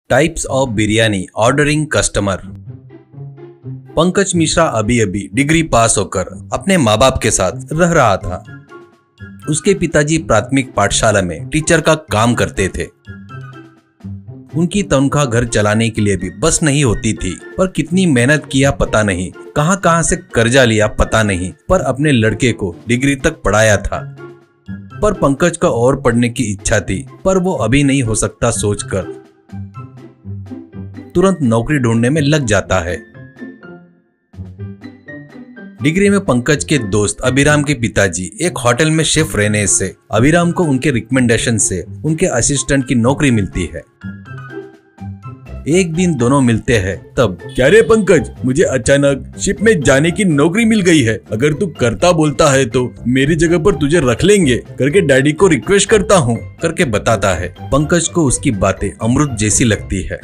Types of biryani ordering customer. Pankaj Mishra अभी अभी degree पास होकर अपने माँ बाप के साथ रह रहा था। उसके पिताजी प्राथमिक पाठशाला में टीचर का काम करते थे। उनकी तनख्वाह घर चलाने के लिए भी बस नहीं होती थी, पर कितनी मेहनत किया पता नहीं, कहां से कर्जा लिया पता नहीं, पर अपने लड़के को डिग्री तक पढ़ाया था। पर पंकज का और पढ़ने की इच्छा थी, पर वो अभी नहीं हो सकता सोचकर तुरंत नौकरी ढूंढने में लग जाता है। डिग्री में पंकज के दोस्त अभिराम के पिताजी एक होटल में शेफ रहने से अभिराम को उनके रिकमेंडेशन से उनके असिस्टेंट की नौकरी मिलती है। एक दिन दोनों मिलते हैं, तब क्या रे पंकज, मुझे अचानक शिप में जाने की नौकरी मिल गई है। अगर तू करता बोलता है तो मेरी जगह पर तुझे रख लेंगे करके डैडी को रिक्वेस्ट करता हूँ करके बताता है। पंकज को उसकी बातें अमृत जैसी लगती है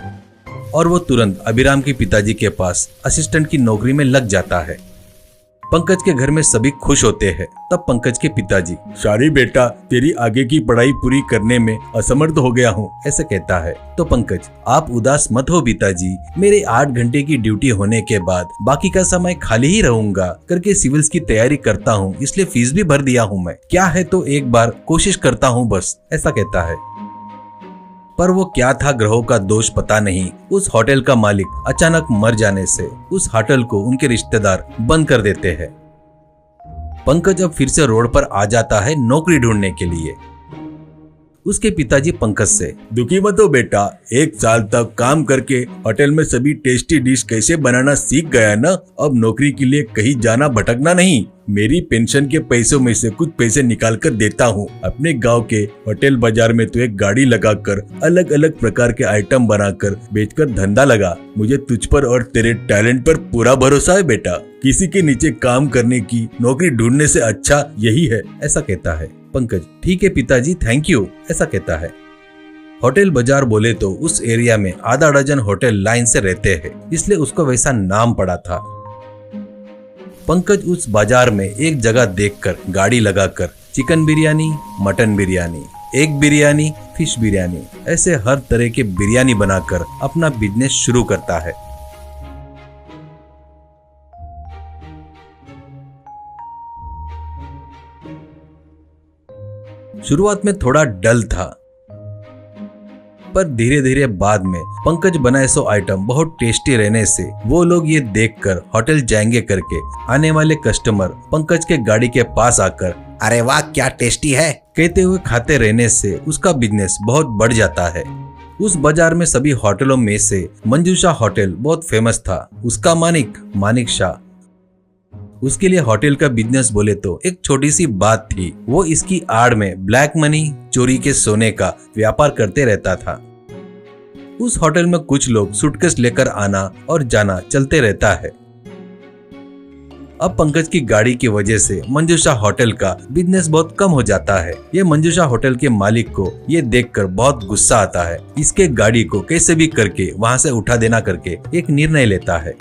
और वो तुरंत अभिराम के पिताजी के पास असिस्टेंट की नौकरी में लग जाता है। पंकज के घर में सभी खुश होते हैं। तब पंकज के पिताजी, सॉरी बेटा, तेरी आगे की पढ़ाई पूरी करने में असमर्थ हो गया हूँ, ऐसे कहता है। तो पंकज, आप उदास मत हो पिताजी, मेरे 8 घंटे की ड्यूटी होने के बाद बाकी का समय खाली ही रहूंगा करके सिविल्स की तैयारी करता हूँ, इसलिए फीस भी भर दिया हूँ मैं। क्या है तो एक बार कोशिश करता हूँ बस, ऐसा कहता है। पर वो क्या था ग्रहों का दोष पता नहीं, उस होटल का मालिक अचानक मर जाने से उस होटल को उनके रिश्तेदार बंद कर देते हैं। पंकज अब फिर से रोड पर आ जाता है नौकरी ढूंढने के लिए। उसके पिताजी पंकज से, दुखी मत हो बेटा, 1 साल तक काम करके होटल में सभी टेस्टी डिश कैसे बनाना सीख गया ना, अब नौकरी के लिए कहीं जाना भटकना नहीं। मेरी पेंशन के पैसों में से कुछ पैसे निकाल कर देता हूँ। अपने गांव के होटल बाजार में तो एक गाड़ी लगाकर अलग अलग प्रकार के आइटम बनाकर बेचकर धंधा लगा। मुझे तुझ पर और तेरे टैलेंट पर पूरा भरोसा है बेटा। किसी के नीचे काम करने की नौकरी ढूंढने से अच्छा यही है, ऐसा कहता है। पंकज, ठीक है पिताजी, थैंक यू, ऐसा कहता है। होटल बाजार बोले तो उस एरिया में आधा डजन होटल लाइन से रहते हैं, इसलिए उसको वैसा नाम पड़ा था। पंकज उस बाजार में एक जगह देखकर गाड़ी लगाकर chicken biryani, mutton biryani, egg biryani, fish biryani, ऐसे हर तरह के बिरयानी बनाकर अपना बिजनेस शुरू करता है। शुरुआत में थोड़ा डल था, पर धीरे धीरे बाद में पंकज बनाए सो आइटम बहुत टेस्टी रहने से वो लोग ये देखकर होटल जाएंगे करके आने वाले कस्टमर पंकज के गाड़ी के पास आकर, अरे वाह क्या टेस्टी है, कहते हुए खाते रहने से उसका बिजनेस बहुत बढ़ जाता है। उस बाजार में सभी होटलों में से मंजूषा होटल बहुत फेमस था। उसका मानिक शाह, उसके लिए होटल का बिजनेस बोले तो एक छोटी सी बात थी। वो इसकी आड़ में ब्लैक मनी, चोरी के सोने का व्यापार करते रहता था। उस होटल में कुछ लोग सूटकेस लेकर आना और जाना चलते रहता है। अब पंकज की गाड़ी की वजह से मंजूषा होटल का बिजनेस बहुत कम हो जाता है। ये मंजूषा होटल के मालिक को ये देखकर बहुत गुस्सा आता है। इसके गाड़ी को कैसे भी करके वहां से उठा देना करके एक निर्णय लेता है।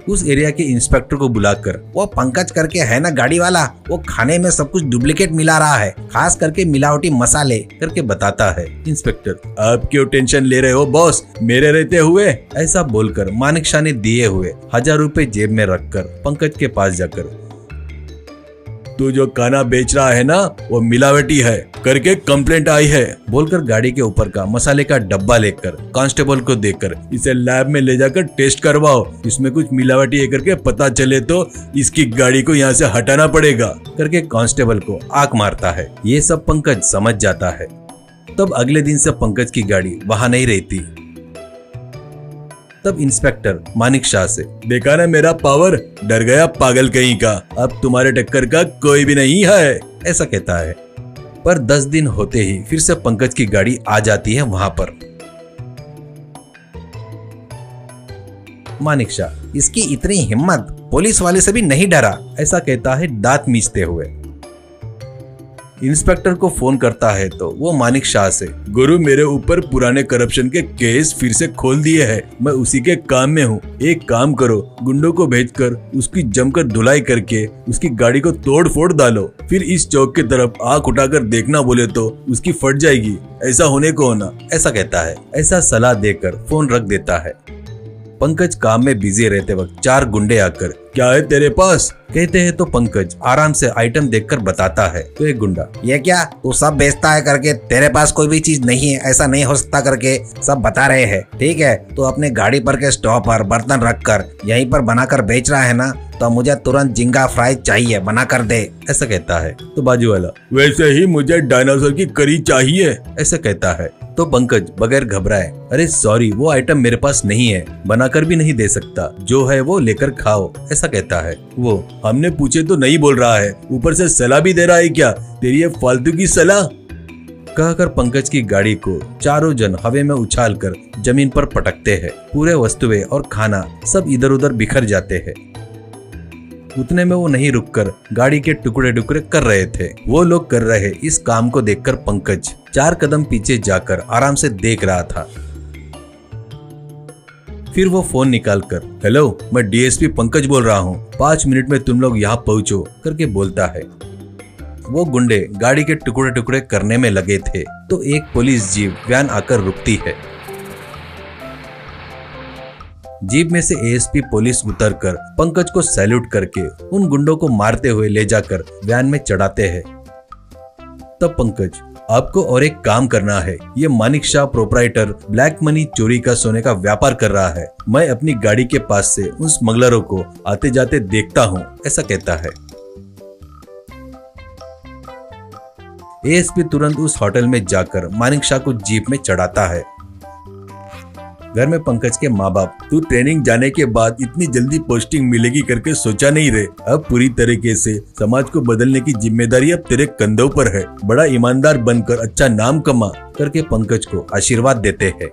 उस एरिया के इंस्पेक्टर को बुलाकर, वो पंकज करके है ना गाड़ी वाला, वो खाने में सब कुछ डुप्लीकेट मिला रहा है, खास करके मिलावटी मसाले, करके बताता है। इंस्पेक्टर, आप क्यों टेंशन ले रहे हो बॉस, मेरे रहते हुए, ऐसा बोलकर मानिक शाह ने दिए हुए 1000 रुपए जेब में रखकर पंकज के पास जाकर, तू जो खाना बेच रहा है ना वो मिलावटी है करके कंप्लेंट आई है, बोलकर गाड़ी के ऊपर का मसाले का डब्बा लेकर कांस्टेबल को देकर, इसे लैब में ले जाकर टेस्ट करवाओ, इसमें कुछ मिलावटी है करके पता चले तो इसकी गाड़ी को यहाँ से हटाना पड़ेगा, करके कांस्टेबल को आंख मारता है। ये सब पंकज समझ जाता है। तब अगले दिन से पंकज की गाड़ी वहां नहीं रहती। तब इंस्पेक्टर मानिक शाह से, देखा ना मेरा पावर, डर गया पागल कहीं का, अब तुम्हारे टक्कर का कोई भी नहीं है, ऐसा कहता है। पर 10 दिन होते ही फिर से पंकज की गाड़ी आ जाती है वहां पर। मानिक शाह, इसकी इतनी हिम्मत, पुलिस वाले से भी नहीं डरा, ऐसा कहता है दांत मीचते हुए। इंस्पेक्टर को फोन करता है तो वो मानिक शाह से, गुरु मेरे ऊपर पुराने करप्शन के केस फिर से खोल दिए हैं, मैं उसी के काम में हूँ। एक काम करो, गुंडों को भेजकर उसकी जमकर धुलाई करके उसकी गाड़ी को तोड़ फोड़ डालो, फिर इस चौक की तरफ आंख उठाकर देखना बोले तो उसकी फट जाएगी, ऐसा होने को होना। ऐसा कहता है। ऐसा सलाह देकर फोन रख देता है। पंकज काम में बिजी रहते वक्त 4 गुंडे आकर, क्या है तेरे पास, कहते हैं तो पंकज आराम से आइटम देखकर बताता है। तो एक गुंडा, ये क्या तू सब बेचता है करके तेरे पास कोई भी चीज नहीं है, ऐसा नहीं हो सकता करके सब बता रहे हैं। ठीक है, तो अपने गाड़ी पर के स्टॉप पर बर्तन रखकर यहीं पर बनाकर बेच रहा है ना, तो मुझे तुरंत झींगा फ्राई चाहिए, बना कर दे। ऐसा कहता है। तो बाजू वाला, वैसे ही मुझे डायनासोर की करी चाहिए, ऐसा कहता है। तो पंकज बगैर घबराए, अरे सॉरी वो आइटम मेरे पास नहीं है, बनाकर भी नहीं दे सकता, जो है वो लेकर खाओ, ऐसा कहता है। वो, हमने पूछे तो नहीं बोल रहा है, ऊपर से सलाह भी दे रहा है क्या, तेरी ये फालतू की सलाह। कहकर पंकज की गाड़ी को चारों जन हवा में उछालकर जमीन पर पटकते हैं। पूरे वस्तुएं और खाना सब इधर उधर बिखर जाते हैं। उतने में वो नहीं रुककर गाड़ी के टुकड़े टुकड़े कर रहे थे। वो लोग कर रहे इस काम को देखकर पंकज 4 कदम पीछे जाकर आराम से देख रहा था। फिर वो फोन निकालकर, हेलो, मैं डीएसपी पंकज बोल रहा हूँ, 5 मिनट में तुम लोग यहाँ पहुँचो करके बोलता है। वो गुंडे गाड़ी के टुकड़े टुकड़े करने में लगे थे तो एक पुलिस जीप वैन आकर रुकती है। जीप में से एएसपी पुलिस उतरकर पंकज को सैल्यूट करके उन गुंडों को मारते हुए ले जाकर वैन में चढ़ाते हैं। तब पंकज, आपको और एक काम करना है, ये Manik Shah proprietor black money चोरी का सोने का व्यापार कर रहा है, मैं अपनी गाड़ी के पास से उन स्मगलरों को आते जाते देखता हूँ, ऐसा कहता है। एएसपी तुरंत उस होटल में जाकर मानिक शाह को जीप में चढ़ाता है। घर में पंकज के माँ बाप, तू ट्रेनिंग जाने के बाद इतनी जल्दी पोस्टिंग मिलेगी करके सोचा नहीं रहे, अब पूरी तरीके से समाज को बदलने की जिम्मेदारी अब तेरे कंधों पर है, बड़ा ईमानदार बनकर अच्छा नाम कमा करके पंकज को आशीर्वाद देते हैं।